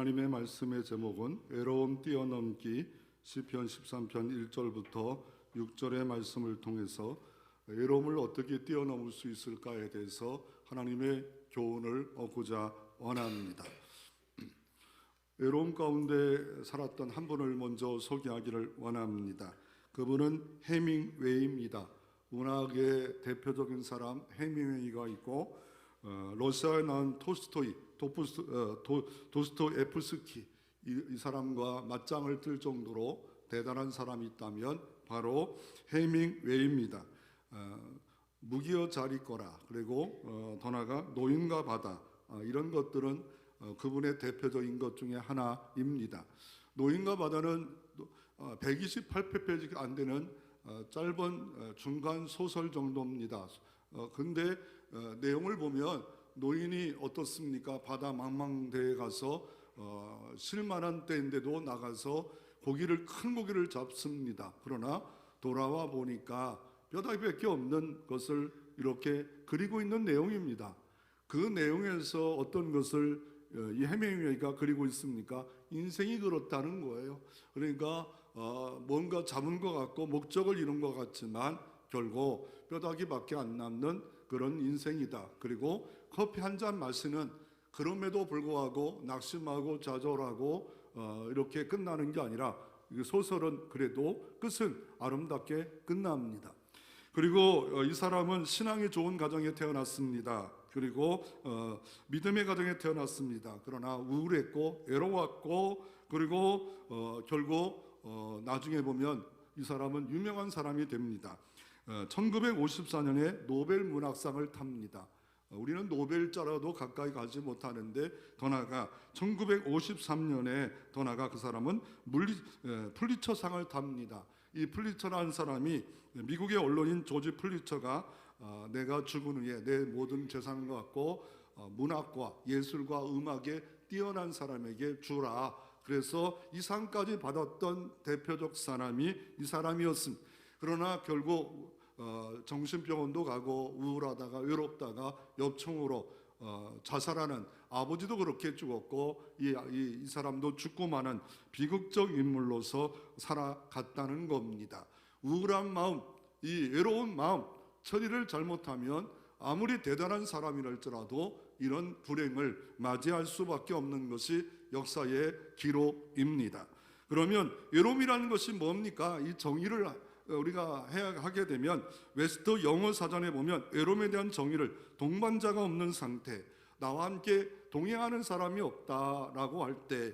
하나님의 말씀의 제목은 외로움 뛰어넘기 시편 13편 1절부터 6절의 말씀을 통해서 외로움을 어떻게 뛰어넘을 수 있을까에 대해서 하나님의 교훈을 얻고자 원합니다. 외로움 가운데 살았던 한 분을 먼저 소개하기를 원합니다. 그분은 해밍웨이입니다. 문학의 대표적인 사람 해밍웨이가 있고 러시아에 나온 도스토옙스키 이 사람과 맞짱을 뜰 정도로 대단한 사람이 있다면 바로 해밍웨이입니다. 무기여 잘 있거라, 그리고 더 나아가 노인과 바다, 이런 것들은 그분의 대표적인 것 중에 하나입니다. 노인과 바다는 128페이지가 안 되는 짧은 중간 소설 정도입니다. 근데 내용을 보면 노인이 어떻습니까? 바다 망망대에 가서 쉴만한 때인데도 나가서 큰 고기를 잡습니다. 그러나 돌아와 보니까 뼈다귀밖에 없는 것을 이렇게 그리고 있는 내용입니다. 그 내용에서 어떤 것을 이 해밍웨이가 그리고 있습니까? 인생이 그렇다는 거예요. 그러니까 뭔가 잡은 것 같고 목적을 이룬 것 같지만 결국 뼈다귀밖에 안 남는 그런 인생이다. 그리고 커피 한 잔 마시는, 그럼에도 불구하고 낙심하고 좌절하고 이렇게 끝나는 게 아니라 소설은 그래도 끝은 아름답게 끝납니다. 그리고 이 사람은 신앙이 좋은 가정에 태어났습니다. 그리고 믿음의 가정에 태어났습니다. 그러나 우울했고 외로웠고, 그리고 결국 나중에 보면 이 사람은 유명한 사람이 됩니다. 1954년에 노벨 문학상을 탑니다. 우리는 노벨자라도 가까이 가지 못하는데 더 나아가 1953년에 더 나아가 그 사람은 플리처상을 탑니다. 이 플리처라는 사람이 미국의 언론인 조지 플리처가 내가 죽은 후에 내 모든 재산을 갖고 문학과 예술과 음악에 뛰어난 사람에게 주라. 그래서 이 상까지 받았던 대표적 사람이 이 사람이었습니다. 그러나 결국 정신병원도 가고 우울하다가 외롭다가 엽총으로 자살하는 아버지도 그렇게 죽었고 이 사람도 죽고 마는 비극적 인물로서 살아갔다는 겁니다. 우울한 마음, 이 외로운 마음, 처리를 잘못하면 아무리 대단한 사람이랄지라도 이런 불행을 맞이할 수밖에 없는 것이 역사의 기록입니다. 그러면 외로움이라는 것이 뭡니까? 이 정의를 우리가 하게 되면 웨스트 영어 사전에 보면 외로움에 대한 정의를 동반자가 없는 상태, 나와 함께 동행하는 사람이 없다라고 할 때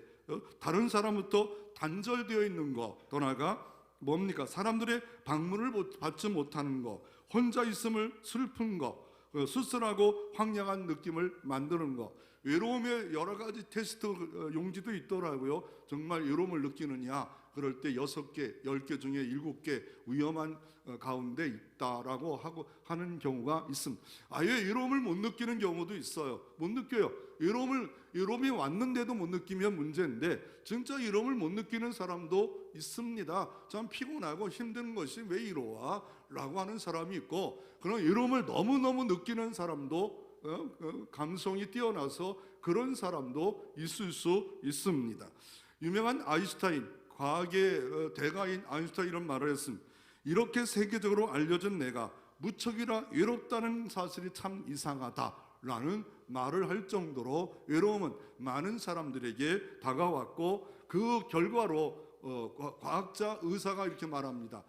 다른 사람부터 단절되어 있는 것, 더 나아가 뭡니까? 사람들의 방문을 받지 못하는 것, 혼자 있음을 슬픈 것, 쓸쓸하고 황량한 느낌을 만드는 것. 외로움의 여러 가지 테스트 용지도 있더라고요. 정말 외로움을 느끼느냐? 그럴 때 6개, 10개 중에 7개 위험한 가운데 있다라고 하는 경우가 있습니다. 아예 외로움을 못 느끼는 경우도 있어요. 못 느껴요. 외로움이 왔는데도 못 느끼면 문제인데 진짜 외로움을 못 느끼는 사람도 있습니다. 참 피곤하고 힘든 것이 왜 이러와? 라고 하는 사람이 있고, 그런 외로움을 너무너무 느끼는 사람도 감성이 뛰어나서 그런 사람도 있을 수 있습니다. 유명한 아인슈타인, 과학의 대가인 아인슈타인 이런 말을 했습니다. 이렇게 세계적으로 알려진 내가 무척이나 외롭다는 사실이 참 이상하다라는 말을 할 정도로 외로움은 많은 사람들에게 다가왔고, 그 결과로 과학자, 의사가 이렇게 말합니다.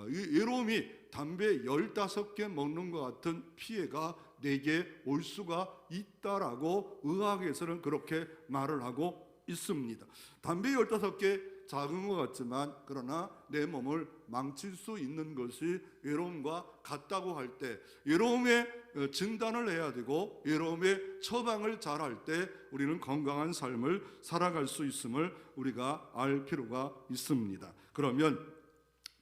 이 외로움이 담배 15개 먹는 것 같은 피해가 내게 올 수가 있다라고 의학에서는 그렇게 말을 하고 있습니다. 담배 15개 작은 것 같지만 그러나 내 몸을 망칠 수 있는 것이 외로움과 같다고 할 때, 외로움의 진단을 해야 되고 외로움의 처방을 잘 할 때 우리는 건강한 삶을 살아갈 수 있음을 우리가 알 필요가 있습니다. 그러면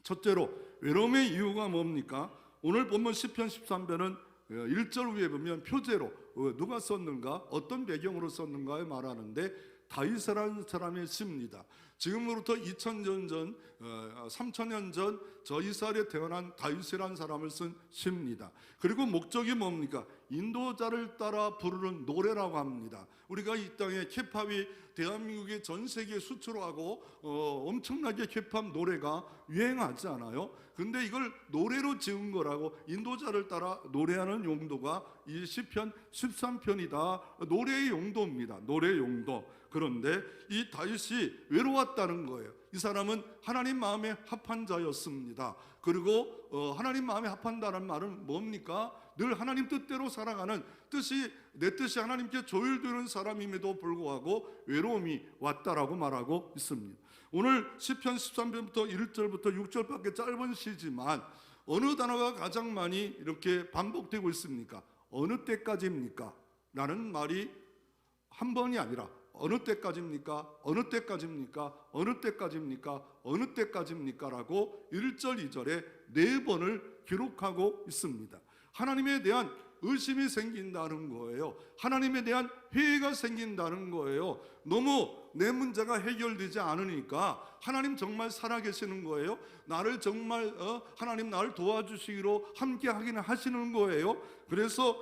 첫째로 외로움의 이유가 뭡니까? 오늘 보면 시편 13편은 1절 위에 보면 표제로 누가 썼는가, 어떤 배경으로 썼는가에 말하는데 다윗이라는 사람의 시입니다. 지금으로부터 2000년 전, 3000년 전 저 이스라엘에 태어난 다윗이라는 사람을 쓴 시입니다. 그리고 목적이 뭡니까? 인도자를 따라 부르는 노래라고 합니다. 우리가 이 땅에 케팝이 대한민국의 전 세계에 수출하고 엄청나게 케팝 노래가 유행하지 않아요? 근데 이걸 노래로 지은 거라고, 인도자를 따라 노래하는 용도가 이 시편 13편이다. 노래의 용도입니다. 노래의 용도. 그런데 이 다윗이 외로웠다는 거예요. 이 사람은 하나님 마음에 합한 자였습니다. 그리고 하나님 마음에 합한다는 말은 뭡니까? 늘 하나님 뜻대로 살아가는, 내 뜻이 하나님께 조율되는 사람임에도 불구하고 외로움이 왔다라고 말하고 있습니다. 오늘 시편 13편부터 1절부터 6절밖에 짧은 시지만 어느 단어가 가장 많이 이렇게 반복되고 있습니까? 어느 때까지입니까? 라는 말이 한 번이 아니라 어느 때까지입니까? 어느 때까지입니까? 어느 때까지입니까? 어느 때까지입니까? 라고 1절, 2절에 4번을 기록하고 있습니다. 하나님에 대한 의심이 생긴다는 거예요. 하나님에 대한 회의가 생긴다는 거예요. 너무 내 문제가 해결되지 않으니까 하나님 정말 살아계시는 거예요? 나를 정말 하나님 나를 도와주시기로 함께 하기는 하시는 거예요. 그래서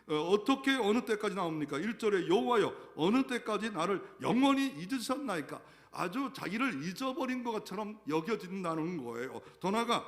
어떻게 어느 때까지 나옵니까? 1절에 여호와여 어느 때까지 나를 영원히 잊으셨나이까? 아주 자기를 잊어버린 것처럼 여겨진다는 거예요. 더 나아가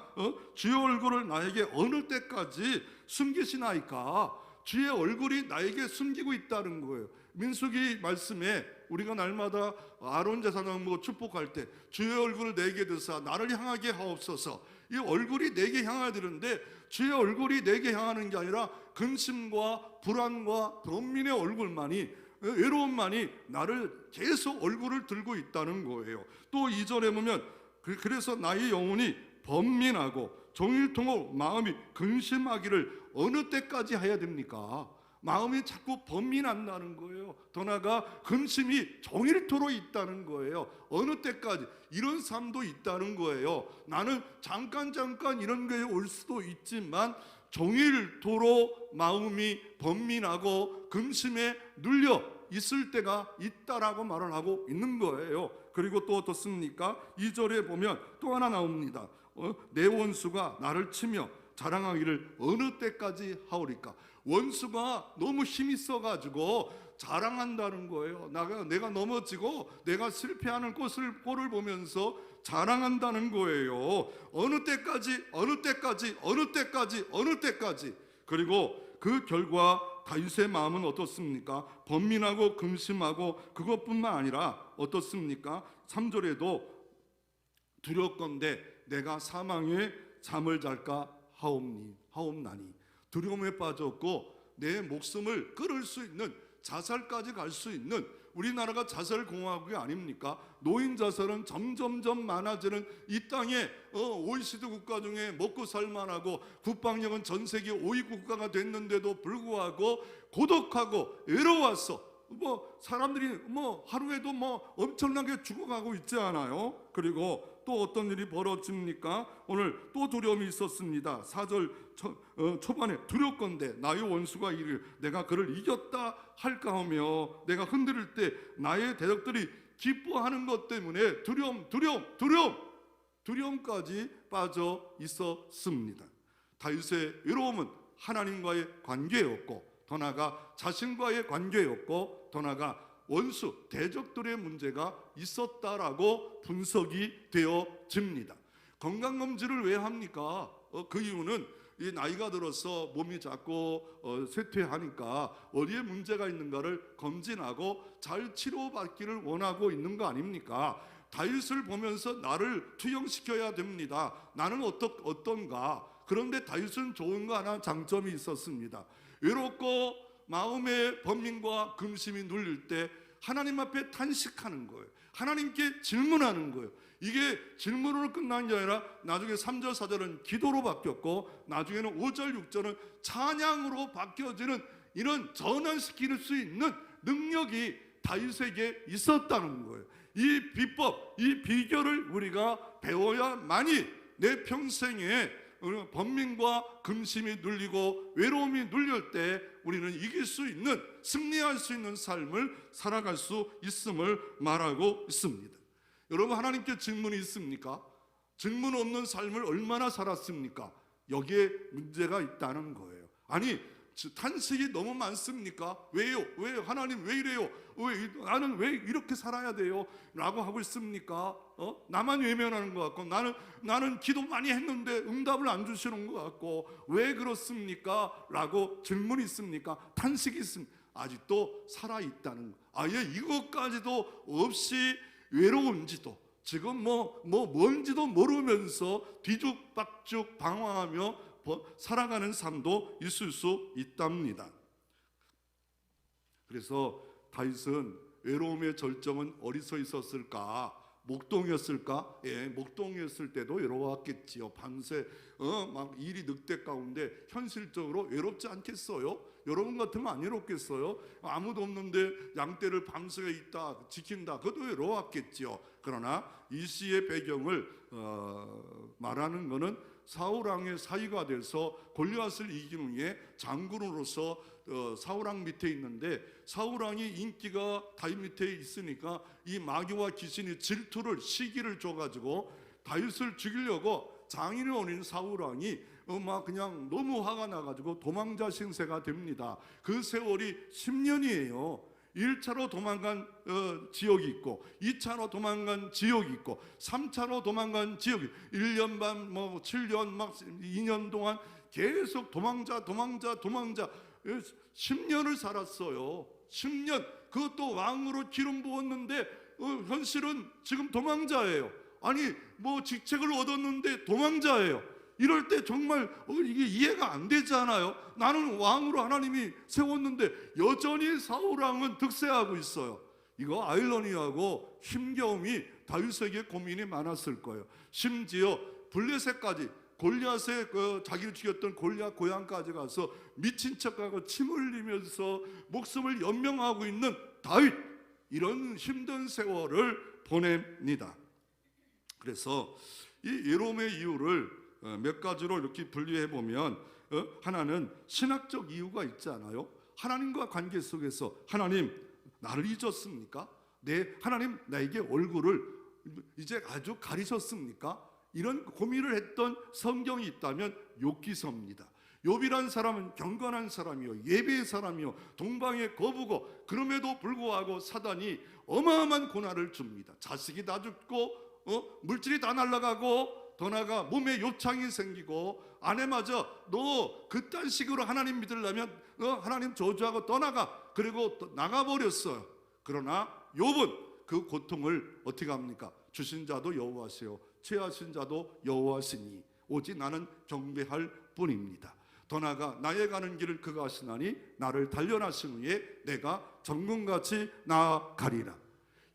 주의 얼굴을 나에게 어느 때까지 숨기시나이까? 주의 얼굴이 나에게 숨기고 있다는 거예요. 민수기 말씀에 우리가 날마다 아론 제사장 축복할 때 주의 얼굴을 내게 드사 나를 향하게 하옵소서. 이 얼굴이 내게 향해야 되는데 주의 얼굴이 내게 향하는 게 아니라 근심과 불안과 범민의 얼굴만이, 외로움만이 나를 계속 얼굴을 들고 있다는 거예요. 또 2절에 보면 그래서 나의 영혼이 번민하고 종일토록 마음이 근심하기를 어느 때까지 해야 됩니까? 마음이 자꾸 번민한다는 거예요. 더 나아가 근심이 종일토록 있다는 거예요. 어느 때까지 이런 삶도 있다는 거예요. 나는 잠깐 이런 게 올 수도 있지만 종일토록 마음이 번민하고 근심에 눌려 있을 때가 있다라고 말을 하고 있는 거예요. 그리고 또 어떻습니까? 2절에 보면 또 하나 나옵니다. 내 원수가 나를 치며 자랑하기를 어느 때까지 하오리까? 원수가 너무 힘이 써가지고 자랑한다는 거예요. 내가 넘어지고 내가 실패하는 꼴을 보면서 자랑한다는 거예요. 어느 때까지, 어느 때까지, 어느 때까지, 어느 때까지. 그리고 그 결과 다윗의 마음은 어떻습니까? 번민하고 근심하고 그것뿐만 아니라 어떻습니까? 3절에도 두렵건대 내가 사망의 잠을 잘까 하옵나니. 두려움에 빠졌고 내 목숨을 끊을 수 있는, 자살까지 갈 수 있는, 우리나라가 자살공화국이 아닙니까? 노인 자살은 점점점 많아지는 이 땅에 OECD 국가 중에 먹고 살만하고 국방력은 전 세계 5위 국가가 됐는데도 불구하고 고독하고 외로워서 사람들이 하루에도 엄청나게 죽어가고 있지 않아요? 그리고 또 어떤 일이 벌어집니까? 오늘 또 두려움이 있었습니다. 4절 초반에 두렵건대 나의 원수가 이르기를 내가 그를 이겼다 할까 하며 내가 흔들릴 때 나의 대적들이 기뻐하는 것 때문에 두려움까지 빠져 있었습니다. 다윗의 외로움은 하나님과의 관계였고 더 나아가 자신과의 관계였고 더 나아가 원수, 대적들의 문제가 있었다라고 분석이 되어집니다. 건강검진을 왜 합니까? 그 이유는 이 나이가 들어서 몸이 자꾸 쇠퇴하니까 어디에 문제가 있는가를 검진하고 잘 치료받기를 원하고 있는 거 아닙니까? 다윗을 보면서 나를 투영시켜야 됩니다. 나는 어떤가? 그런데 다윗은 좋은 거 하나 장점이 있었습니다. 외롭고 마음의 번민과 근심이 눌릴 때 하나님 앞에 탄식하는 거예요. 하나님께 질문하는 거예요. 이게 질문으로 끝난 게 아니라 나중에 3절 4절은 기도로 바뀌었고 나중에는 5절 6절은 찬양으로 바뀌어지는 이런 전환시킬 수 있는 능력이 다윗에게 있었다는 거예요. 이 비법, 이 비결을 우리가 배워야만이 내 평생에 번민과 근심이 눌리고 외로움이 눌릴 때 우리는 이길 수 있는, 승리할 수 있는 삶을 살아갈 수 있음을 말하고 있습니다. 여러분, 하나님께 질문이 있습니까? 질문 없는 삶을 얼마나 살았습니까? 여기에 문제가 있다는 거예요. 아니, 탄식이 너무 많습니까? 왜요? 왜 하나님 왜 이래요? 나는 왜 이렇게 살아야 돼요? 라고 하고 있습니까? 나만 외면하는 것 같고, 나는 기도 많이 했는데 응답을 안 주시는 것 같고, 왜 그렇습니까? 라고 질문이 있습니까? 탄식이 있습니까? 아직도 살아있다는 거. 아예 이것까지도 없이 외로운지도, 지금 뭔지도 모르면서 뒤죽박죽 방황하며 살아가는 삶도 있을 수 있답니다. 그래서 다윗은 외로움의 절정은 어디서 있었을까? 목동이었을까? 예, 목동이었을 때도 외로웠겠지요. 밤새 막 일이 늑대 가운데 현실적으로 외롭지 않겠어요? 여러분 같으면 안 외롭겠어요? 아무도 없는데 양떼를 밤새 있다 지킨다, 그것도 외로웠겠지요. 그러나 이 시의 배경을 말하는 것은 사울 왕의 사위가 돼서 골리앗을 이기는 후에 장군으로서 사울 왕 밑에 있는데, 사울 왕이 인기가 다윗 밑에 있으니까 이 마귀와 귀신이 질투를, 시기를 줘가지고 다윗을 죽이려고 장인의 원인 사울 왕이 막 그냥 너무 화가 나가지고 도망자 신세가 됩니다. 그 세월이 10년이에요. 1차로 도망간 지역이 있고, 2차로 도망간 지역이 있고, 3차로 도망간 지역이, 1년 반, 7년, 막 2년 동안 계속 도망자 10년을 살았어요. 10년. 그것도 왕으로 기름 부었는데 현실은 지금 도망자예요. 아니 직책을 얻었는데 도망자예요. 이럴 때 정말 이게 이해가 안 되잖아요. 나는 왕으로 하나님이 세웠는데 여전히 사울 왕은 득세하고 있어요. 이거 아이러니하고 힘겨움이 다윗에게 고민이 많았을 거예요. 심지어 블레셋까지, 골리앗의 자기를 죽였던 골리앗 고향까지 가서 미친 척하고 침 흘리면서 목숨을 연명하고 있는 다윗, 이런 힘든 세월을 보냅니다. 그래서 이 외로움의 이유를 몇 가지로 이렇게 분류해 보면, 하나는 신학적 이유가 있잖아요. 하나님과 관계 속에서 하나님 나를 잊었습니까? 하나님 나에게 얼굴을 이제 아주 가리셨습니까? 이런 고민을 했던 성경이 있다면 욥기서입니다. 욥이란 사람은 경건한 사람이요, 예배의 사람이요, 동방의 거부고, 그럼에도 불구하고 사단이 어마어마한 고난을 줍니다. 자식이 다 죽고 물질이 다 날아가고, 더 나아가 몸에 요창이 생기고, 아내마저 너 그딴 식으로 하나님 믿으려면 하나님 저주하고 떠나가, 그리고 나가버렸어요. 그러나 욥은 그 고통을 어떻게 합니까? 주신 자도 여호와시요 취하신 자도 여호와시니 오직 나는 경배할 뿐입니다. 더 나아가 나의 가는 길을 그가 아시나니 나를 단련하신 후에 내가 정금같이 나아가리라.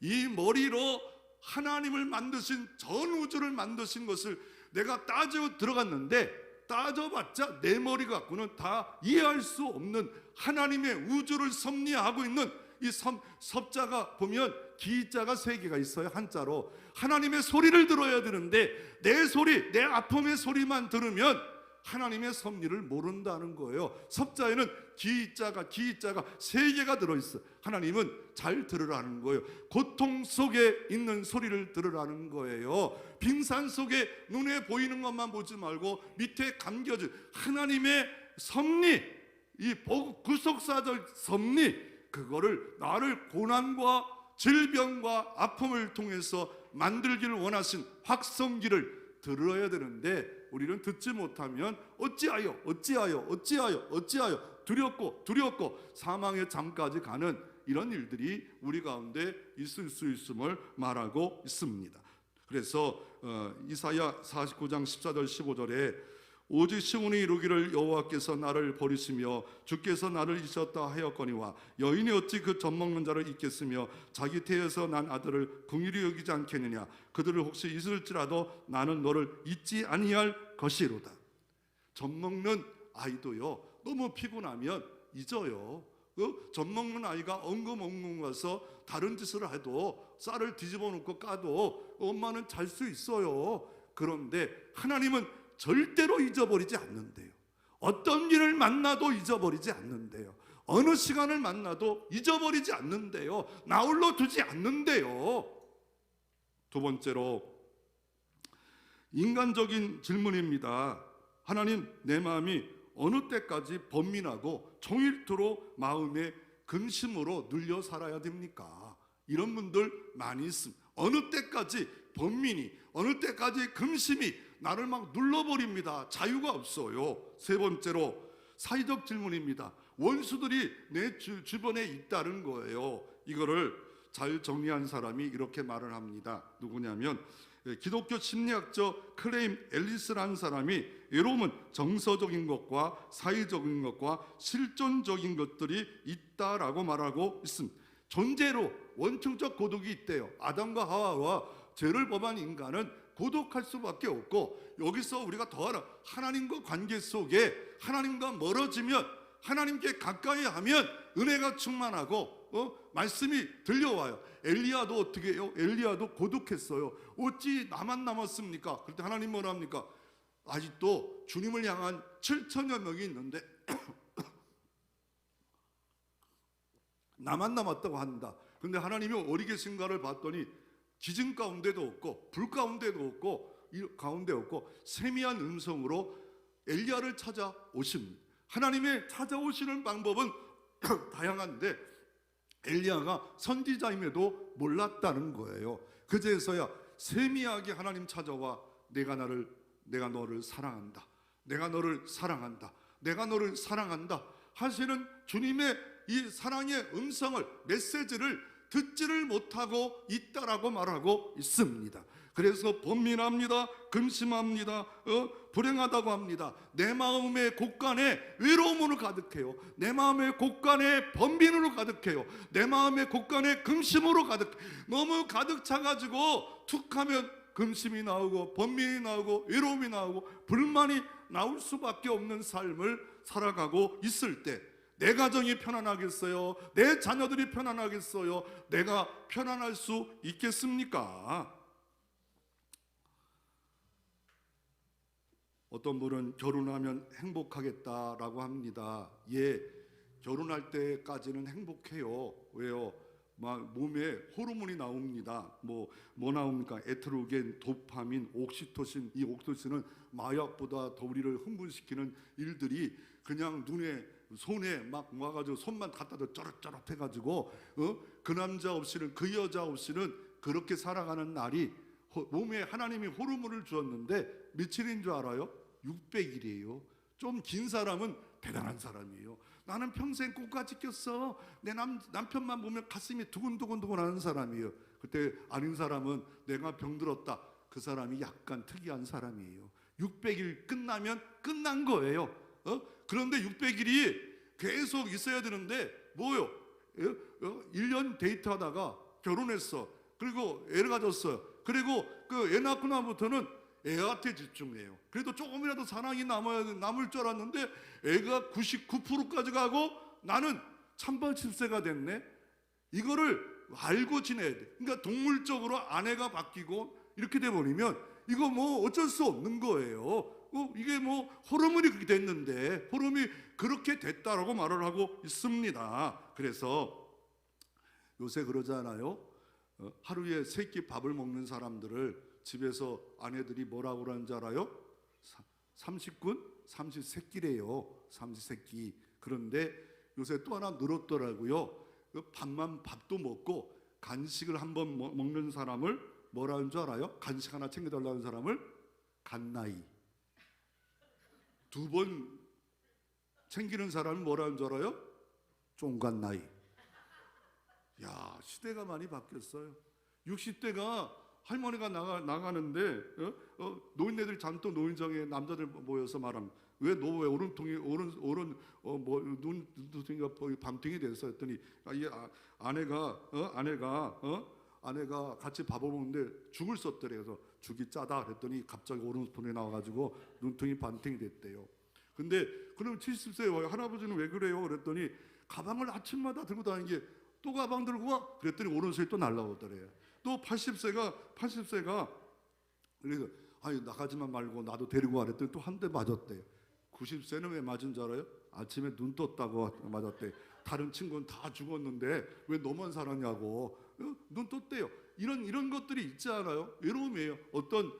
이 머리로 하나님을 만드신, 전 우주를 만드신 것을 내가 따져 들어갔는데, 따져봤자 내 머리 갖고는 다 이해할 수 없는 하나님의 우주를 섭리하고 있는 이 섭자가 보면 기자가 3개가 있어요. 한자로. 하나님의 소리를 들어야 되는데 내 소리, 내 아픔의 소리만 들으면 하나님의 섭리를 모른다는 거예요. 섭자에는 기자가 3개가 들어있어요. 하나님은 잘 들으라는 거예요. 고통 속에 있는 소리를 들으라는 거예요. 빙산 속에 눈에 보이는 것만 보지 말고 밑에 감겨진 하나님의 섭리, 이 구속사적 섭리, 그거를 나를 고난과 질병과 아픔을 통해서 만들기를 원하신 확성기를 들어야 되는데, 우리는 듣지 못하면 어찌하여 두렵고 사망의 잠까지 가는 이런 일들이 우리 가운데 있을 수 있음을 말하고 있습니다. 그래서 이사야 49장 14절 15절에 오직 시온이 이루기를 여호와께서 나를 버리시며 주께서 나를 잊었다 하였거니와 여인이 어찌 그 젖먹는 자를 잊겠으며 자기 태에서 난 아들을 긍휼히 여기지 않겠느냐. 그들을 혹시 잊을지라도 나는 너를 잊지 아니할 것이로다. 젖먹는 아이도요, 너무 피곤하면 잊어요. 젖먹는 아이가 엉금엉금 와서 다른 짓을 해도 쌀을 뒤집어 놓고 까도 엄마는 잘 수 있어요. 그런데 하나님은 절대로 잊어버리지 않는데요. 어떤 일을 만나도 잊어버리지 않는데요. 어느 시간을 만나도 잊어버리지 않는데요. 나홀로 두지 않는데요. 두 번째로 인간적인 질문입니다. 하나님, 내 마음이 어느 때까지 번민하고 종일토록 마음에 근심으로 눌려 살아야 됩니까? 이런 분들 많이 있습니다. 어느 때까지 번민이, 어느 때까지 근심이 나를 막 눌러버립니다. 자유가 없어요. 세 번째로 사회적 질문입니다. 원수들이 내 주변에 있다는 거예요. 이거를 잘 정리한 사람이 이렇게 말을 합니다. 누구냐면 기독교 심리학적 클레임 앨리스라는 사람이 외로움은 정서적인 것과 사회적인 것과 실존적인 것들이 있다라고 말하고 있습니다. 존재로 원천적 고독이 있대요. 아담과 하와와 죄를 범한 인간은 고독할 수밖에 없고, 여기서 우리가 더 하나, 하나님과 관계 속에 하나님과 멀어지면, 하나님께 가까이 하면 은혜가 충만하고 말씀이 들려와요. 엘리야도 어떻게 해요? 엘리야도 고독했어요. 어찌 나만 남았습니까? 그럴 때 하나님 뭐라 합니까? 아직도 주님을 향한 7천여 명이 있는데 나만 남았다고 한다. 근데 하나님이 어디 계신가를 봤더니 기진 가운데도 없고 불 가운데도 없고 이 가운데 없고 세미한 음성으로 엘리야를 찾아오십니다. 하나님의 찾아오시는 방법은 다양한데 엘리야가 선지자임에도 몰랐다는 거예요. 그제서야 세미하게 하나님 찾아와 내가 너를 사랑한다. 내가 너를 사랑한다. 내가 너를 사랑한다 하시는 주님의 이 사랑의 음성을, 메시지를 듣지를 못하고 있다라고 말하고 있습니다. 그래서 번민합니다. 근심합니다. 불행하다고 합니다. 내 마음의 곳간에 외로움으로 가득해요. 내 마음의 곳간에 번민으로 가득해요. 내 마음의 곳간에 근심으로 너무 가득 차가지고 툭하면 근심이 나오고 번민이 나오고 외로움이 나오고 불만이 나올 수밖에 없는 삶을 살아가고 있을 때 내 가정이 편안하겠어요? 내 자녀들이 편안하겠어요? 내가 편안할 수 있겠습니까? 어떤 분은 결혼하면 행복하겠다라고 합니다. 예, 결혼할 때까지는 행복해요. 왜요? 막 몸에 호르몬이 나옵니다. 뭐 나옵니까? 에스트로겐, 도파민, 옥시토신. 이 옥시토신은 마약보다 더 우리를 흥분시키는 일들이 그냥 눈에 손에 막 모아가지고 손만 갖다 대 쩌릇쩌릇 해가지고 그 남자 없이는, 그 여자 없이는 그렇게 살아가는 날이, 몸에 하나님이 호르몬을 주었는데 며칠인 줄 알아요? 600일이에요. 좀 긴 사람은 대단한 사람이에요. 나는 평생 꽃같이 꼈어. 내 남편만 보면 가슴이 두근두근 하는 사람이에요. 그때 아닌 사람은 내가 병들었다. 그 사람이 약간 특이한 사람이에요. 600일 끝나면 끝난 거예요. 그런데 600일이 계속 있어야 되는데 뭐요? 1년 데이트하다가 결혼했어. 그리고 애를 가졌어요. 그리고 그 애 낳고 나부터는 애한테 집중해요. 그래도 조금이라도 사랑이 남을 줄 알았는데 애가 99%까지 가고 나는 찬반 7세가 됐네. 이거를 알고 지내야 돼. 그러니까 동물적으로 아내가 바뀌고 이렇게 돼버리면 이거 뭐 어쩔 수 없는 거예요. 이게 뭐 호르몬이 그렇게 됐는데, 호르몬이 그렇게 됐다라고 말을 하고 있습니다. 그래서 요새 그러잖아요. 하루에 3끼 밥을 먹는 사람들을 집에서 아내들이 뭐라고 그러는지 알아요? 30군? 30새끼래요. 30새끼. 그런데 요새 또 하나 늘었더라고요. 밥도 먹고 간식을 한번 먹는 사람을 뭐라는 줄 알아요? 간식 하나 챙겨달라는 사람을 갓나이. 2번 챙기는 사람은 뭐라는 줄 알아요? 쫑갓나이. 야, 시대가 많이 바뀌었어요. 60대가 할머니가 나가는데 노인네들 잔뜩 노인정에 남자들 모여서 말합니다. 왜 오른통이 눈두덩이가 밤탱이 됐어 했더니 아내가 같이 밥을 먹는데 죽을 썼더래. 그래서 죽이 짜다 그랬더니 갑자기 오른손에 나와가지고 눈통이 반탱이 됐대요. 근데 그럼 70세 할아버지는 왜 그래요? 그랬더니 가방을 아침마다 들고 다니는 게 또 가방 들고 와? 그랬더니 오른손이 또 날라오더래요. 또 80세가 그래서 아니 나가지만 말고 나도 데리고 와 그랬더니 또 한 대 맞았대요. 90세는 왜 맞은 줄 알아요? 아침에 눈 떴다고 맞았대. 다른 친구는 다 죽었는데 왜 너만 살았냐고. 눈 떴대요. 이런 것들이 있지 않아요? 외로움이에요. 어떤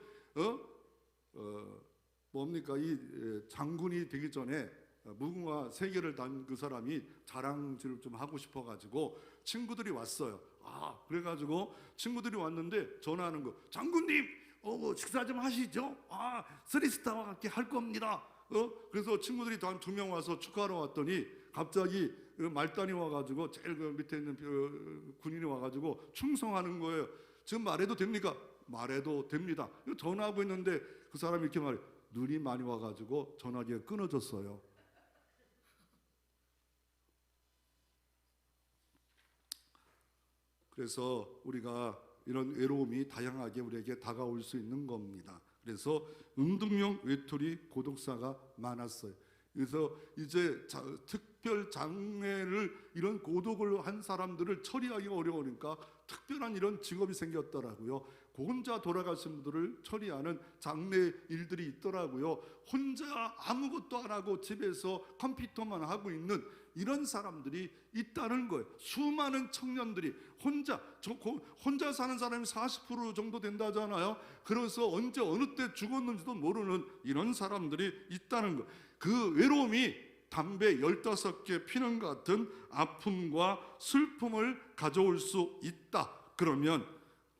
뭡니까 이 장군이 되기 전에 무궁화 3개를 단 그 사람이 자랑질을 좀 하고 싶어가지고 친구들이 왔어요. 그래가지고 친구들이 왔는데 전화하는 거, 장군님 식사 좀 하시죠. 3스타와 함께 할 겁니다. 그래서 친구들이 한 2명 와서 축하하러 왔더니 갑자기 말단이 와가지고 제일 그 밑에 있는 군인이 와가지고 충성하는 거예요. 지금 말해도 됩니까? 말해도 됩니다. 전화하고 있는데 그 사람이 이렇게 말해, 눈이 많이 와가지고 전화기가 끊어졌어요. 그래서 우리가 이런 외로움이 다양하게 우리에게 다가올 수 있는 겁니다. 그래서 은둔형 외톨이 고독사가 많았어요. 그래서 이제 특별 장애를, 이런 고독을 한 사람들을 처리하기가 어려우니까 특별한 이런 직업이 생겼더라고요. 혼자 돌아가신 분들을 처리하는 장례 일들이 있더라고요. 혼자 아무것도 안 하고 집에서 컴퓨터만 하고 있는 이런 사람들이 있다는 거예요. 수많은 청년들이 혼자 사는 사람이 40% 정도 된다잖아요. 그래서 언제 어느 때 죽었는지도 모르는 이런 사람들이 있다는 거예요. 그 외로움이 담배 15개 피는 것 같은 아픔과 슬픔을 가져올 수 있다. 그러면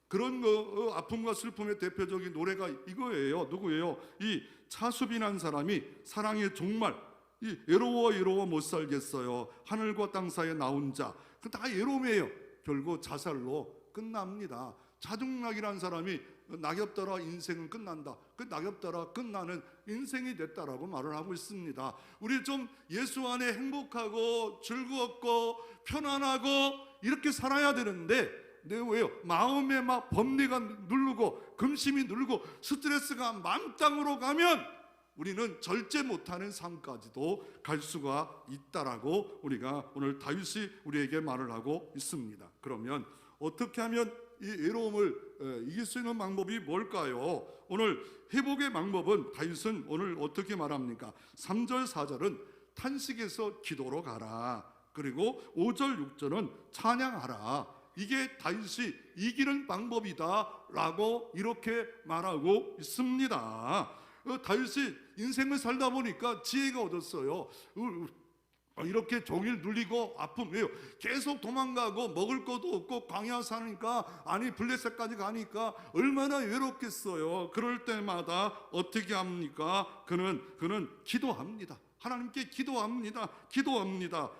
그런 아픔과 슬픔의 대표적인 노래가 이거예요. 누구예요? 이 차수빈한 사람이 사랑의 종말, 이 외로워 못 살겠어요, 하늘과 땅 사이에 나 혼자, 그 다 외로움이에요. 결국 자살로 끝납니다. 자중락이라는 사람이 낙엽 따라 인생은 끝난다, 그 낙엽 따라 끝나는 인생이 됐다라고 말을 하고 있습니다. 우리 좀 예수 안에 행복하고 즐거웠고 편안하고 이렇게 살아야 되는데, 왜요? 마음에 막 범리가 누르고 근심이 누르고 스트레스가 만땅으로 가면 우리는 절제 못하는 삶까지도 갈 수가 있다라고 우리가 오늘 다윗이 우리에게 말을 하고 있습니다. 그러면 어떻게 하면 이 외로움을 이길 수 있는 방법이 뭘까요? 오늘 회복의 방법은 다윗은 오늘 어떻게 말합니까? 3절 4절은 탄식에서 기도로 가라, 그리고 5절 6절은 찬양하라. 이게 다윗이 이기는 방법이다 라고 이렇게 말하고 있습니다. 다윗이 인생을 살다 보니까 지혜가 얻었어요. 이렇게 종일 눌리고 아픔이에요. 계속 도망가고 먹을 것도 없고 광야 사니까, 아니 블레셋까지 가니까 얼마나 외롭겠어요. 그럴 때마다 어떻게 합니까? 그는 기도합니다. 하나님께 기도합니다.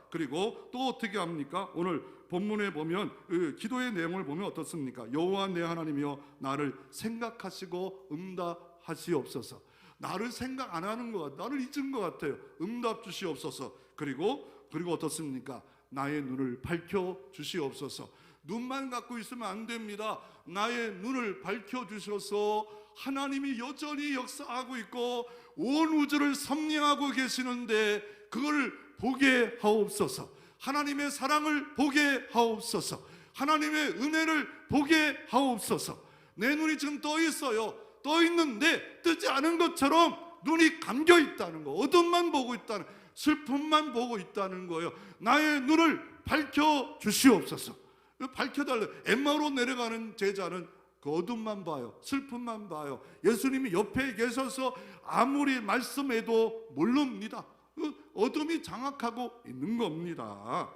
그리고 또 어떻게 합니까? 오늘 본문에 보면 기도의 내용을 보면 어떻습니까? 여호와 내 하나님이여 나를 생각하시고 응답하시옵소서. 나를 생각 안 하는 것 같아요. 나를 잊은 것 같아요. 응답 주시옵소서. 그리고 어떻습니까? 나의 눈을 밝혀 주시옵소서. 눈만 갖고 있으면 안 됩니다. 나의 눈을 밝혀 주셔서 하나님이 여전히 역사하고 있고 온 우주를 섭리하고 계시는데 그걸 보게 하옵소서. 하나님의 사랑을 보게 하옵소서. 하나님의 은혜를 보게 하옵소서. 내 눈이 지금 떠 있어요. 떠 있는데 뜨지 않은 것처럼 눈이 감겨 있다는 거, 어둠만 보고 있다는, 슬픔만 보고 있다는 거예요. 나의 눈을 밝혀 주시옵소서. 밝혀달래. 엠마오로 내려가는 제자는 그 어둠만 봐요. 슬픔만 봐요. 예수님이 옆에 계셔서 아무리 말씀해도 모릅니다. 어둠이 장악하고 있는 겁니다.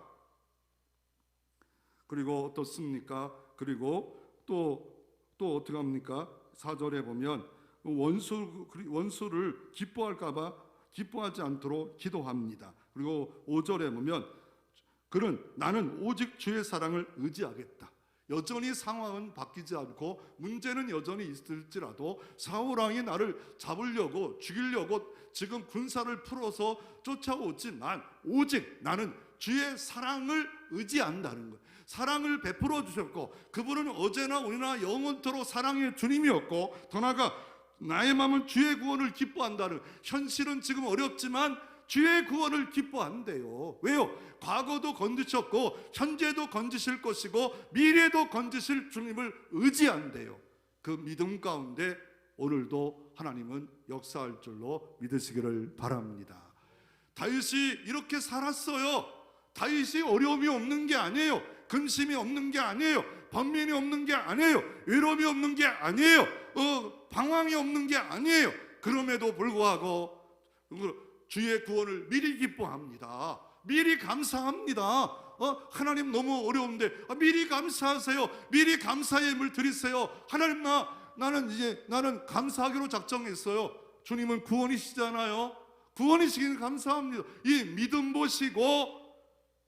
그리고 어떻습니까? 그리고 또 어떻게 합니까? 4절에 보면 원수를 기뻐하지 않도록 기도합니다. 그리고 5절에 보면 나는 오직 주의 사랑을 의지하겠다. 여전히 상황은 바뀌지 않고 문제는 여전히 있을지라도 사울왕이 나를 잡으려고 죽이려고 지금 군사를 풀어서 쫓아오지만 오직 나는 주의 사랑을 의지한다는 거예요. 사랑을 베풀어 주셨고 그분은 어제나 오늘나 영원토록 사랑의 주님이었고, 더 나아가 나의 마음은 주의 구원을 기뻐한다는, 현실은 지금 어렵지만 주의 구원을 기뻐한대요. 왜요? 과거도 건지셨고 현재도 건지실 것이고 미래도 건지실 주님을 의지한대요. 그 믿음 가운데 오늘도 하나님은 역사할 줄로 믿으시기를 바랍니다. 다윗이 이렇게 살았어요. 다윗이 어려움이 없는 게 아니에요. 근심이 없는 게 아니에요. 번민이 없는 게 아니에요. 외로움이 없는 게 아니에요. 방황이 없는 게 아니에요. 그럼에도 불구하고 주의 구원을 미리 기뻐합니다. 미리 감사합니다. 하나님 너무 어려운데 미리 감사하세요. 미리 감사의 힘을 드리세요. 하나님 나는 감사하기로 작정했어요. 주님은 구원이시잖아요. 구원이시기는 감사합니다. 이 믿음 보시고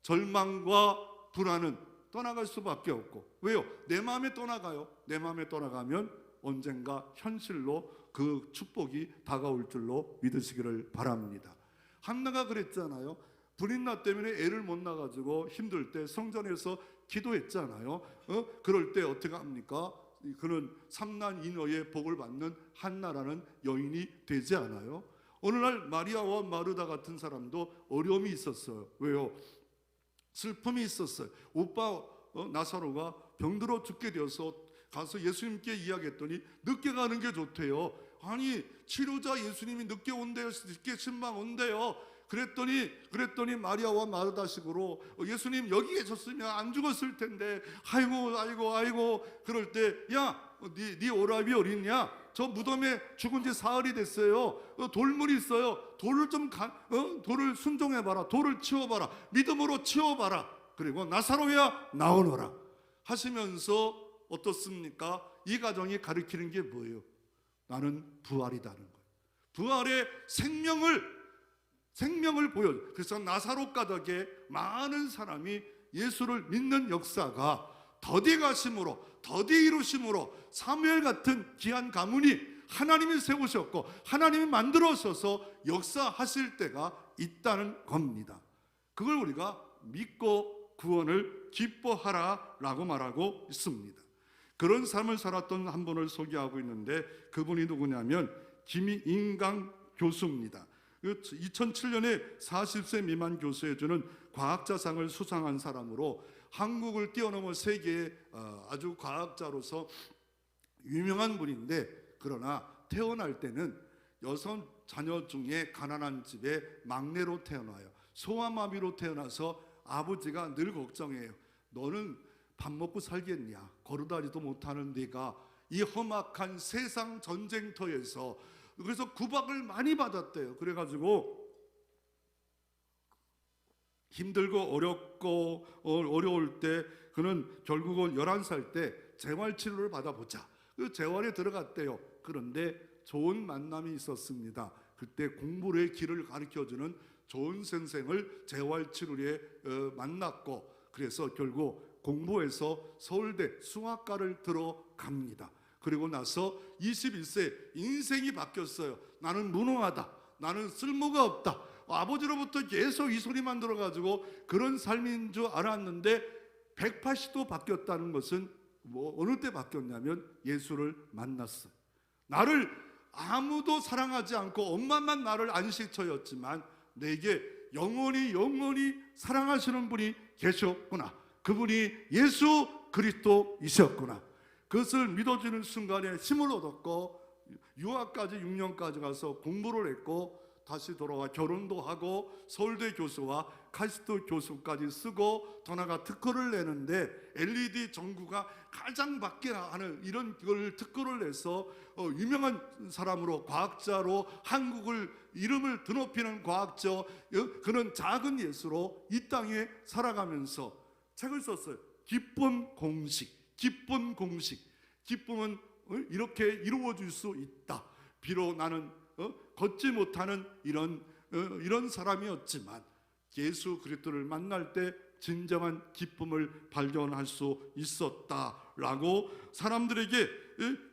절망과 불안은 떠나갈 수밖에 없고, 왜요? 내 마음에 떠나가요. 내 마음에 떠나가면 언젠가 현실로 그 축복이 다가올 줄로 믿으시기를 바랍니다. 한나가 그랬잖아요. 불임나 때문에 애를 못 낳아가지고 힘들 때 성전에서 기도했잖아요. 그럴 때 어떻게 합니까? 그는 삼난 이녀의 복을 받는 한나라는 여인이 되지 않아요. 어느 날 마리아와 마르다 같은 사람도 어려움이 있었어요. 왜요? 슬픔이 있었어요. 오빠 나사로가 병들어 죽게 되어서 가서 예수님께 이야기했더니 늦게 가는 게 좋대요. 아니 치료자 예수님이 늦게 온대요. 늦게 신방 온대요. 그랬더니 마리아와 마르다식으로 예수님 여기 계셨으면 안 죽었을 텐데 아이고 그럴 때 야 네 오라비 어딨냐? 저 무덤에 죽은 지 사흘이 됐어요. 돌물이 있어요. 돌을 순종해봐라. 돌을 치워봐라. 믿음으로 치워봐라. 그리고 나사로야 나오너라 하시면서 어떻습니까? 이 가정이 가리키는 게 뭐예요? 나는 부활이다는 거예요. 부활의 생명을 보여줘. 그래서 나사로 가덕에 많은 사람이 예수를 믿는 역사가 더디 가심으로, 더디 이루심으로 사무엘 같은 귀한 가문이 하나님이 세우셨고 하나님이 만들어서서 역사하실 때가 있다는 겁니다. 그걸 우리가 믿고 구원을 기뻐하라라고 말하고 있습니다. 그런 삶을 살았던 한 분을 소개하고 있는데 그분이 누구냐면 김인강 교수입니다. 2007년에 40세 미만 교수에 주는 과학자상을 수상한 사람으로 한국을 뛰어넘어 세계의 아주 과학자로서 유명한 분인데, 그러나 태어날 때는 6자녀 중에 가난한 집에 막내로 태어나요. 소아마비로 태어나서 아버지가 늘 걱정해요. 너는 밥 먹고 살겠냐? 걸어다니도 못하는 네가 이 험악한 세상 전쟁터에서. 그래서 구박을 많이 받았대요. 그래가지고 힘들고 어려울 때 그는 결국은 11살 때 재활치료를 받아보자. 그 재활에 들어갔대요. 그런데 좋은 만남이 있었습니다. 그때 공부의 길을 가르쳐주는 좋은 선생을 재활치료에 만났고, 그래서 결국 공부해서 서울대 수학과를 들어갑니다. 그리고 나서 21세 인생이 바뀌었어요. 나는 무능하다. 나는 쓸모가 없다. 아버지로부터 계속 이 소리만 들어가지고 그런 삶인 줄 알았는데 180도 바뀌었다는 것은 어느 때 바뀌었냐면 예수를 만났어요. 나를 아무도 사랑하지 않고 엄마만 나를 안식처였지만 내게 영원히 사랑하시는 분이 계셨구나. 그분이 예수 그리스도이셨구나. 그것을 믿어지는 순간에 힘을 얻었고 유학까지 6년까지 가서 공부를 했고 다시 돌아와 결혼도 하고 서울대 교수와 카이스트 교수까지 쓰고 더 나아가 특허를 내는데 LED 전구가 가장 받게 하는 이런 걸 특허를 내서 유명한 사람으로 과학자로 한국을 이름을 드높이는 과학자, 그는 작은 예수로 이 땅에 살아가면서 책을 썼어요. 기쁨 공식. 기쁨은 이렇게 이루어질 수 있다. 비록 나는 걷지 못하는 이런 사람이었지만 예수 그리스도를 만날 때 진정한 기쁨을 발견할 수 있었다라고 사람들에게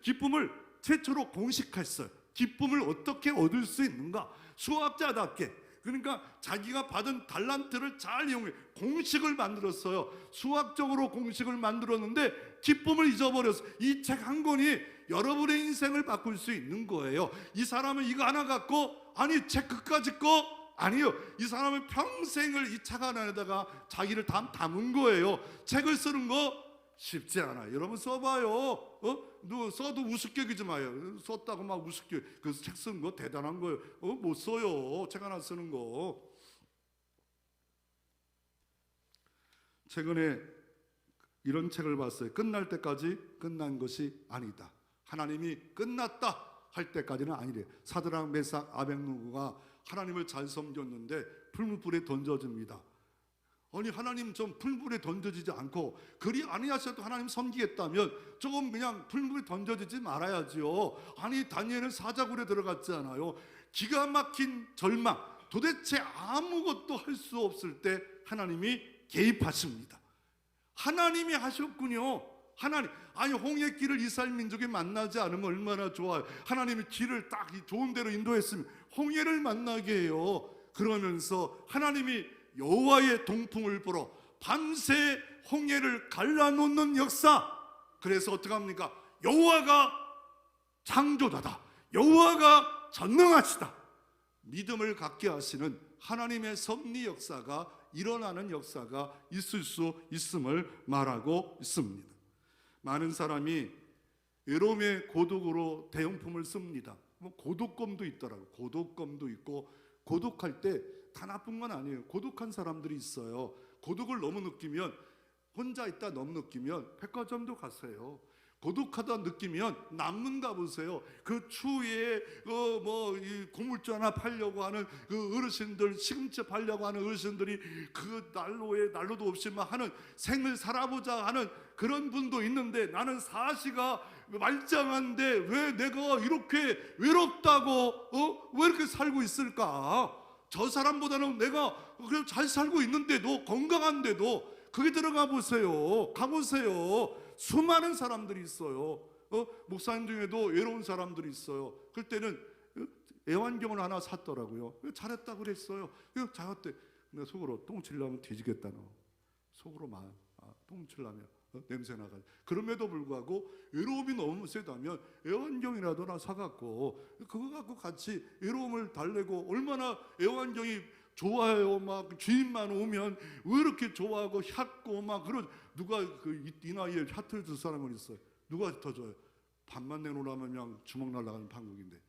기쁨을 최초로 공식했어요. 기쁨을 어떻게 얻을 수 있는가? 수학자답게. 그러니까 자기가 받은 달란트를 잘 이용해 공식을 만들었어요. 수학적으로 공식을 만들었는데 기쁨을 잊어버렸어. 이 책 한 권이 여러분의 인생을 바꿀 수 있는 거예요. 이 사람은 이거 하나 갖고 아니 책 끝까지 거 아니요. 이 사람은 평생을 이 책 하나에다가 자기를 담은 거예요. 책을 쓰는 거 쉽지 않아요. 여러분 써봐요. 누 써도 우습게 그지 마요. 썼다고 막 우습게. 그래서 책 쓰는 거 대단한 거예요. 못 써요. 책 하나 쓰는 거. 최근에 이런 책을 봤어요. 끝날 때까지 끝난 것이 아니다. 하나님이 끝났다 할 때까지는 아니래요. 사드락 메삭 아벳느고가 하나님을 잘 섬겼는데 풀무불에 던져집니다. 아니 하나님 좀 풀무불에 던져지지 않고 그리 아니하셔도 하나님 섬기겠다면 조금 그냥 풀무불에 던져지지 말아야지요. 아니 다니엘은 사자굴에 들어갔잖아요. 기가 막힌 절망, 도대체 아무것도 할 수 없을 때 하나님이 개입하십니다. 하나님이 하셨군요. 하나님, 아니 홍해 길을 이스라엘 민족이 만나지 않으면 얼마나 좋아요. 하나님이 길을 딱 좋은 데로 인도했으면 홍해를 만나게 해요. 그러면서 하나님이 여호와의 동풍을 불어 밤새 홍해를 갈라놓는 역사. 그래서 어떻게 합니까? 여호와가 창조자다, 여호와가 전능하시다, 믿음을 갖게 하시는 하나님의 섭리 역사가 일어나는 역사가 있을 수 있음을 말하고 있습니다. 많은 사람이 외로움의 고독으로 대용품을 씁니다. 고독감도 있더라고요. 고독감도 있고, 고독할 때 다 나쁜 건 아니에요. 고독한 사람들이 있어요. 고독을 너무 느끼면, 혼자 있다 너무 느끼면 백화점도 가세요. 고독하다 느끼면 남문 가보세요. 그 추위에 이 고물주 하나 팔려고 하는 그 어르신들, 시금치 팔려고 하는 어르신들이 그 난로도 없이 막 하는, 생을 살아보자 하는 그런 분도 있는데, 나는 사시가 말짱한데 왜 내가 이렇게 외롭다고 왜 이렇게 살고 있을까? 저 사람보다는 내가 그래도 잘 살고 있는데도, 건강한데도. 거기 들어가 보세요. 가보세요. 수많은 사람들이 있어요. 목사님 중에도 외로운 사람들이 있어요. 그럴 때는 애완경을 하나 샀더라고요. 잘했다 그랬어요. 잘했대. 내가 속으로 똥 치려면 뒤지겠다 너. 속으로만 똥 치려면 냄새 나가. 그럼에도 불구하고 외로움이 너무 세다면 애완경이라도 하나 사갖고 그거 갖고 같이 외로움을 달래고. 얼마나 애완경이 좋아요. 막 주인만 오면 왜 이렇게 좋아하고 얕고 막 그런. 누가 이 나이에 얕을 줄 사람은 있어요? 누가 더 줘요? 밥만 내놓으라면 그냥 주먹 날아가는 판국인데.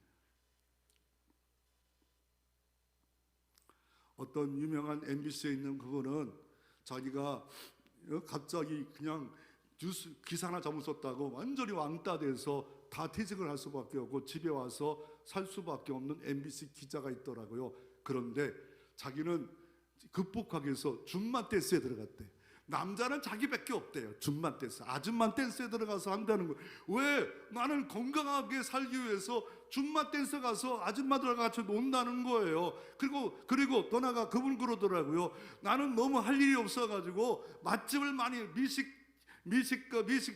어떤 유명한 MBC에 있는 그거는 자기가 갑자기 그냥 뉴스 기사 하나 잘못 썼다고 완전히 왕따 돼서 다 퇴직을 할 수밖에 없고 집에 와서 살 수밖에 없는 MBC 기자가 있더라고요. 그런데 자기는 극복하기 위해서 줌마 댄스에 들어갔대. 남자는 자기밖에 없대요. 줌마 댄스, 아줌마 댄스에 들어가서 한다는 거예요. 왜? 나는 건강하게 살기 위해서 줌마 댄스 가서 아줌마들과 같이 논다는 거예요. 그리고 더 나아가 그분 그러더라고요. 나는 너무 할 일이 없어가지고 맛집을 많이 미식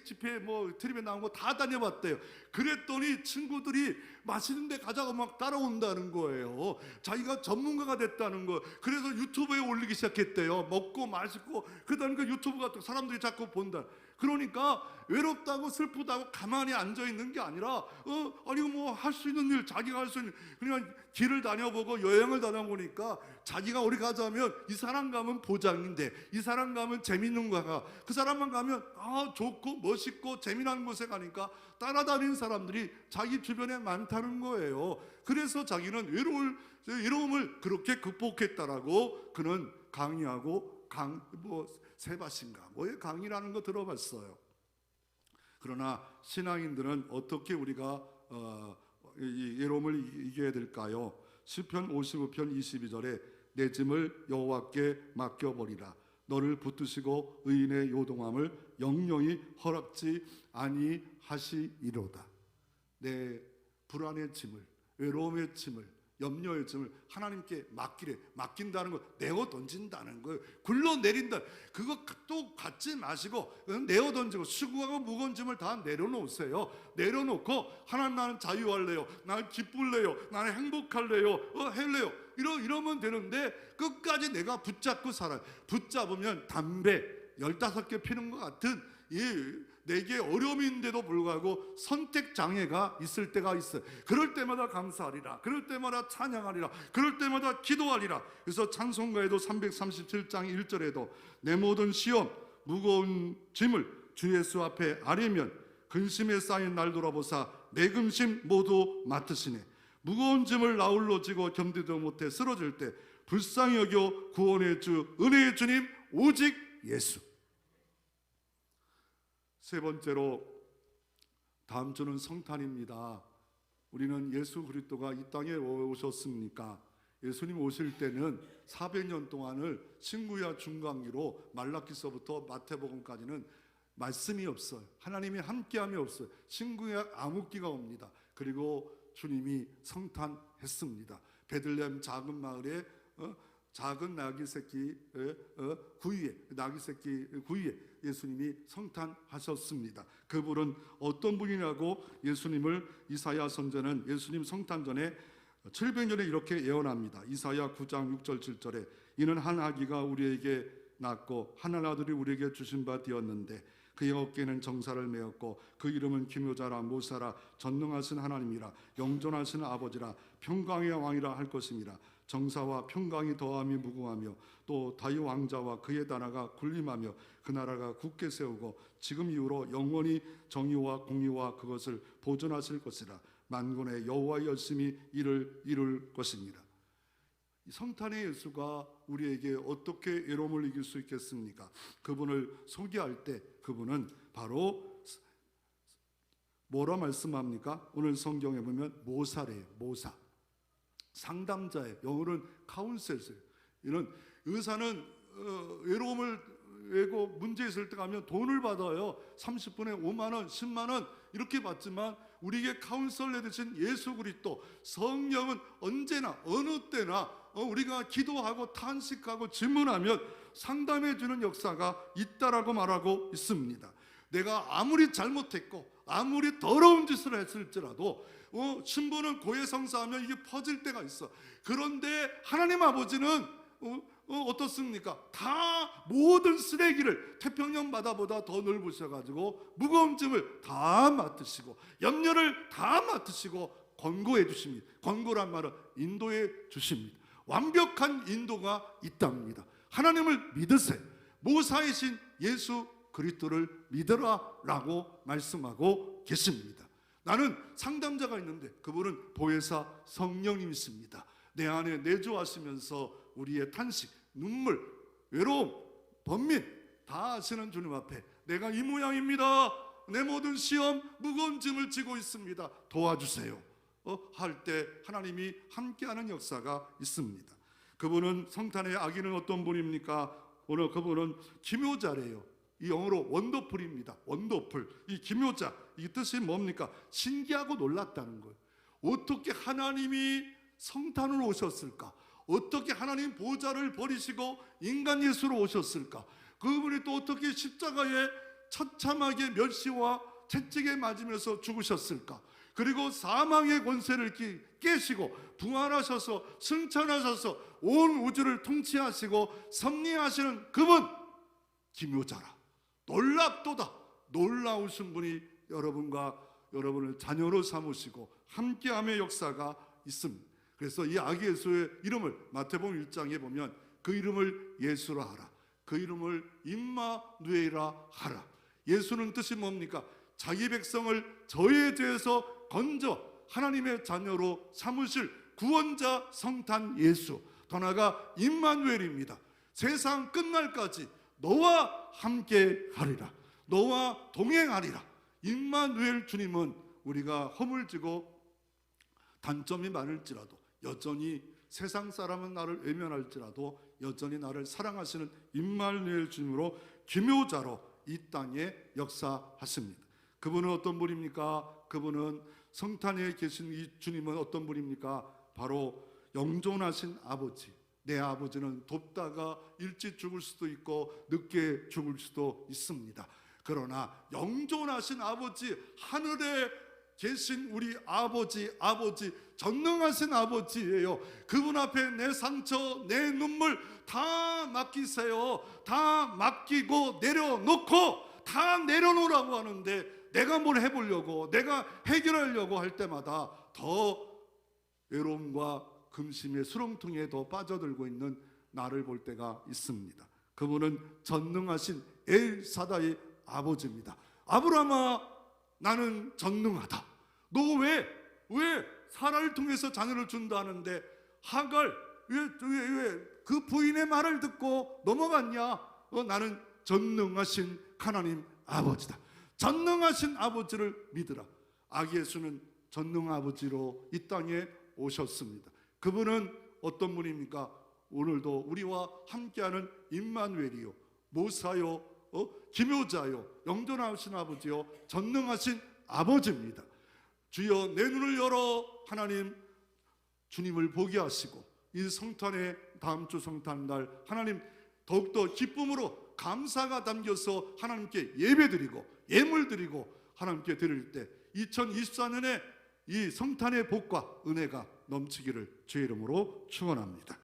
집회 TV에 나온 거 다 다녀봤대요. 그랬더니 친구들이 맛있는 데 가자고 막 따라온다는 거예요. 자기가 전문가가 됐다는 거. 그래서 유튜브에 올리기 시작했대요. 먹고 맛있고. 그러다니까 유튜브가 또 사람들이 자꾸 본다. 그러니까 외롭다고 슬프다고 가만히 앉아 있는 게 아니라 아니 할 수 있는 일, 자기가 할 수 있는, 그냥 길을 다녀보고 여행을 다녀보니까 자기가 어디 가자면 이 사람 가면 보장인데, 이 사람 가면 재밌는 거 가, 그 사람만 가면 좋고 멋있고 재미난 곳에 가니까 따라다니는 사람들이 자기 주변에 많다는 거예요. 그래서 자기는 외로움을 그렇게 극복했다라고 그는 강의하고 세바신가 뭐의 강의라는 거 들어봤어요. 그러나 신앙인들은 어떻게 우리가 이 외로움을 이겨야 될까요? 시편 55편 22절에 내 짐을 여호와께 맡겨버리라. 너를 붙드시고 의인의 요동함을 영영히 허락지 아니하시리로다. 내 불안의 짐을, 외로움의 짐을, 염려의 짐을 하나님께 맡긴다는 거, 내어 던진다는 거예요. 굴러내린다. 그거 또 갖지 마시고 내어 던지고, 수고하고 무거운 짐을 다 내려놓으세요. 내려놓고 하나님, 나는 자유할래요, 나는 기쁠래요, 나는 행복할래요, 할래요, 이러면 되는데 끝까지 내가 붙잡고 살아요. 붙잡으면 담배 15개 피는 것 같은 내게 어려움인데도 불구하고 선택 장애가 있을 때가 있어요. 그럴 때마다 감사하리라, 그럴 때마다 찬양하리라, 그럴 때마다 기도하리라. 그래서 찬송가에도 337장 1절에도 내 모든 시험 무거운 짐을 주 예수 앞에 아뢰면 근심에 쌓인 날 돌아보사 내 근심 모두 맡으시네. 무거운 짐을 나홀로 지고 견디도 못해 쓰러질 때 불쌍히 여겨 구원의 주, 은혜의 주님 오직 예수. 세 번째로, 다음 주는 성탄입니다. 우리는 예수 그리스도가 이 땅에 왜 오셨습니까? 예수님 오실 때는 400년 동안을 신구약 중간기로 말라기서부터 마태복음까지는 말씀이 없어요. 하나님이 함께함이 없어요. 신구약 암흑기가 옵니다. 그리고 주님이 성탄했습니다. 베들레헴 작은 마을에 작은 나귀 새끼 구이에 예수님이 성탄하셨습니다. 그분은 어떤 분이냐고 예수님을 이사야 선지자는 예수님 성탄 전에 700년에 이렇게 예언합니다. 이사야 9장 6절 7절에 이는 한 아기가 우리에게 낳고 한 아들이 우리에게 주신 바 되었는데 그의 어깨에는 정사를 메었고 그 이름은 기묘자라 모사라 전능하신 하나님이라 영존하신 아버지라 평강의 왕이라 할 것입니다. 정사와 평강이 더함이 무궁하며 또 다윗 왕자와 그의 나라가 군림하며 그 나라가 굳게 세우고 지금 이후로 영원히 정의와 공의와 그것을 보존하실 것이라 만군의 여호와의 열심히 이를 이룰 것입니다. 성탄의 예수가 우리에게 어떻게 외로움을 이길 수 있겠습니까? 그분을 소개할 때 그분은 바로 뭐라 말씀합니까? 오늘 성경에 보면 모사래요. 모사. 상담자예요. 영어로는 카운셀스예요. 이런 의사는 외로움을 외고 문제 있을 때 가면 돈을 받아요. 30분에 5만 원, 10만 원 이렇게 받지만 우리에게 카운셀 내주신 예수 그리스도 성령은 언제나 어느 때나 우리가 기도하고 탄식하고 질문하면 상담해 주는 역사가 있다라고 말하고 있습니다. 내가 아무리 잘못했고 아무리 더러운 짓을 했을지라도 신부는 고해성사하면 이게 퍼질 때가 있어. 그런데 하나님 아버지는 어떻습니까? 다 모든 쓰레기를 태평양 바다보다 더 넓으셔가지고 무거운 짐을 다 맡으시고 염려를 다 맡으시고 권고해 주십니다. 권고란 말은 인도해 주십니다. 완벽한 인도가 있답니다. 하나님을 믿으세요. 모사이신 예수 그리스도를 믿으라라고 말씀하고 계십니다. 나는 상담자가 있는데 그분은 보혜사 성령님이십니다. 내 안에 내주하시면서 우리의 탄식, 눈물, 외로움, 번민 다 아시는 주님 앞에 내가 이 모양입니다. 내 모든 시험 무거운 짐을 지고 있습니다. 도와주세요. 할 때 하나님이 함께하는 역사가 있습니다. 그분은 성탄의 아기는 어떤 분입니까? 오늘 그분은 기묘자래요. 이 영어로 원더풀입니다. 원더풀. 이 기묘자 이 뜻이 뭡니까? 신기하고 놀랐다는 거예요. 어떻게 하나님이 성탄으로 오셨을까? 어떻게 하나님 보좌를 버리시고 인간 예수로 오셨을까? 그분이 또 어떻게 십자가에 처참하게 멸시와 채찍에 맞으면서 죽으셨을까? 그리고 사망의 권세를 깨시고 부활하셔서 승천하셔서 온 우주를 통치하시고 섭리하시는 그분 기묘자라. 놀랍도다. 놀라우신 분이 여러분과 여러분을 자녀로 삼으시고 함께함의 역사가 있습니다. 그래서 이 아기 예수의 이름을 마태복음 1장에 보면 그 이름을 예수라 하라. 그 이름을 임마누엘이라 하라. 예수는 뜻이 뭡니까? 자기 백성을 저의 죄에서 건져 하나님의 자녀로 삼으실 구원자 성탄 예수. 더 나아가 임마누엘입니다. 세상 끝날까지 너와 함께 하리라. 너와 동행하리라. 임마누엘 주님은 우리가 허물지고 단점이 많을지라도 여전히 세상 사람은 나를 외면할지라도 여전히 나를 사랑하시는 임마누엘 주님으로 기묘자로 이 땅에 역사하십니다. 그분은 어떤 분입니까? 그분은 성탄에 계신 이 주님은 어떤 분입니까? 바로 영존하신 아버지. 내 아버지는 돕다가 일찍 죽을 수도 있고 늦게 죽을 수도 있습니다. 그러나 영존하신 아버지, 하늘에 계신 우리 아버지 전능하신 아버지예요. 그분 앞에 내 상처, 내 눈물 다 맡기세요. 다 맡기고 내려놓고 다 내려놓으라고 하는데 내가 뭘 해보려고, 내가 해결하려고 할 때마다 더 외로움과 근심의 수렁통에 더 빠져들고 있는 나를 볼 때가 있습니다. 그분은 전능하신 엘사다의 아버지입니다. 아브라함아, 나는 전능하다. 너 왜 사라를 통해서 자녀를 준다는데 하갈 왜 그 부인의 말을 듣고 넘어갔냐? 나는 전능하신 하나님 아버지다. 전능하신 아버지를 믿으라. 아기 예수는 전능 아버지로 이 땅에 오셨습니다. 그분은 어떤 분입니까? 오늘도 우리와 함께하는 임마누엘이요, 모사요, 기묘자요, 영존하신 아버지요, 전능하신 아버지입니다. 주여 내 눈을 열어 하나님 주님을 보게 하시고 이 성탄의 다음 주 성탄날 하나님 더욱더 기쁨으로 감사가 담겨서 하나님께 예배드리고 예물드리고 하나님께 드릴 때 2024년에 이 성탄의 복과 은혜가 넘치기를 주의 이름으로 축원합니다.